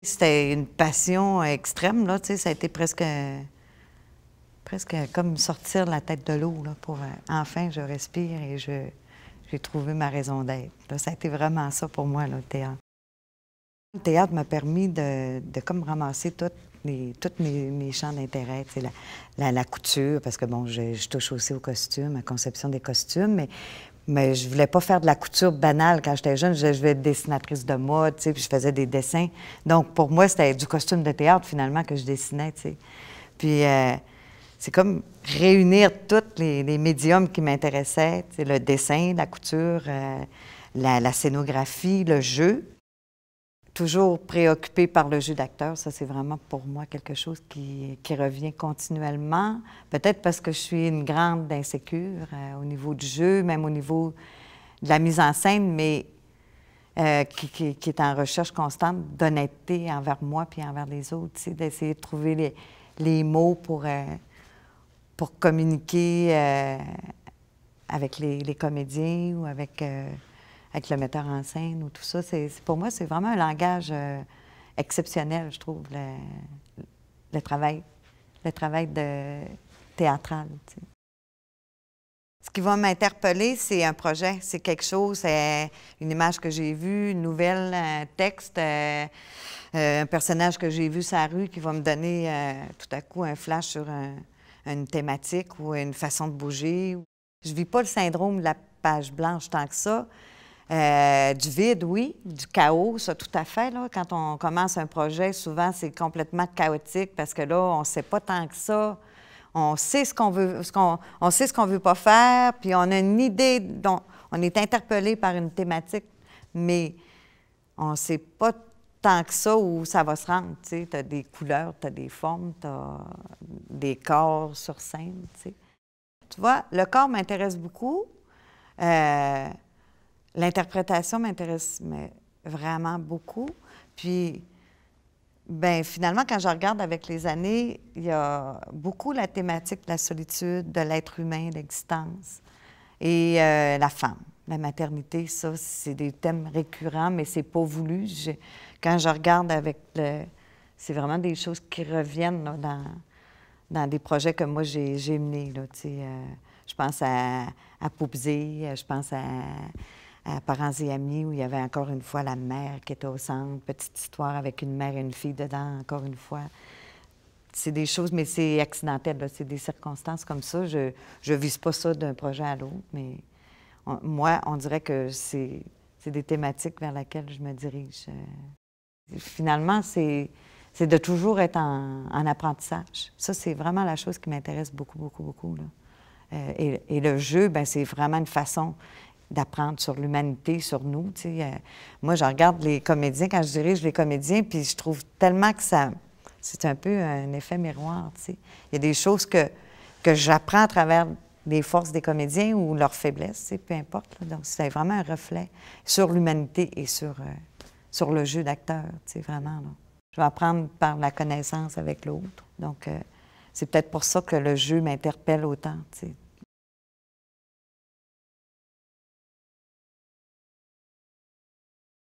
C'était une passion extrême, là, tu sais, ça a été presque comme sortir la tête de l'eau, là, pour enfin, je respire et j'ai trouvé ma raison d'être. Ça a été vraiment ça pour moi, là, le théâtre. Le théâtre m'a permis de comme ramasser tous mes champs d'intérêt, tu sais, la couture, parce que, bon, je touche aussi aux costumes, à la conception des costumes, mais je voulais pas faire de la couture banale quand j'étais jeune. Je voulais être dessinatrice de mode, tu sais, puis je faisais des dessins. Donc, pour moi, c'était du costume de théâtre, finalement, que je dessinais, tu sais. Puis, c'est comme réunir tous les médiums qui m'intéressaient, tu sais, le dessin, la couture, la scénographie, le jeu. Toujours préoccupée par le jeu d'acteur, ça, c'est vraiment pour moi quelque chose qui revient continuellement. Peut-être parce que je suis une grande insécure au niveau du jeu, même au niveau de la mise en scène, mais qui est en recherche constante d'honnêteté envers moi puis envers les autres, tu sais, d'essayer de trouver les mots pour communiquer avec les comédiens ou avec le metteur en scène ou tout ça. Pour moi, c'est vraiment un langage exceptionnel, je trouve, le travail théâtral. Tu sais. Ce qui va m'interpeller, c'est un projet, c'est quelque chose, c'est une image que j'ai vue, une nouvelle, un texte, un personnage que j'ai vu sur la rue qui va me donner tout à coup un flash sur une thématique ou une façon de bouger. Je ne vis pas le syndrome de la page blanche tant que ça. Du vide, oui, du chaos, ça, tout à fait. Là. Quand on commence un projet, souvent, c'est complètement chaotique parce que là, on ne sait pas tant que ça. On sait ce qu'on veut, on sait ce qu'on veut pas faire, puis on a une idée, dont on est interpellé par une thématique, mais on ne sait pas tant que ça où ça va se rendre. Tu as des couleurs, tu as des formes, tu as des corps sur scène. T'sais. Tu vois, le corps m'intéresse beaucoup. L'interprétation m'intéresse vraiment beaucoup. Puis, bien, finalement, quand je regarde avec les années, il y a beaucoup la thématique de la solitude, de l'être humain, l'existence, et la femme, la maternité. Ça, c'est des thèmes récurrents, mais c'est pas voulu. Quand je regarde avec c'est vraiment des choses qui reviennent là, dans des projets que moi, j'ai menés. Là, je pense à Poupzé, je pense à Parents et amis, où il y avait encore une fois la mère qui était au centre, petite histoire avec une mère et une fille dedans, encore une fois. C'est des choses, mais c'est accidentel, c'est des circonstances comme ça. Je ne vise pas ça d'un projet à l'autre, mais moi, on dirait que c'est des thématiques vers lesquelles je me dirige. Finalement, c'est de toujours être en apprentissage. Ça, c'est vraiment la chose qui m'intéresse beaucoup, beaucoup, beaucoup. Là. Et le jeu, bien, c'est vraiment une façon d'apprendre sur l'humanité, sur nous. Tu sais. Moi, je regarde les comédiens, quand je dirige les comédiens, puis je trouve tellement que c'est un peu un effet miroir. Tu sais. Il y a des choses que j'apprends à travers les forces des comédiens ou leurs faiblesses, tu sais, peu importe. Là. Donc, c'est vraiment un reflet sur l'humanité et sur le jeu d'acteur, tu sais, vraiment. Là. Je vais apprendre par la connaissance avec l'autre. Donc, c'est peut-être pour ça que le jeu m'interpelle autant, tu sais.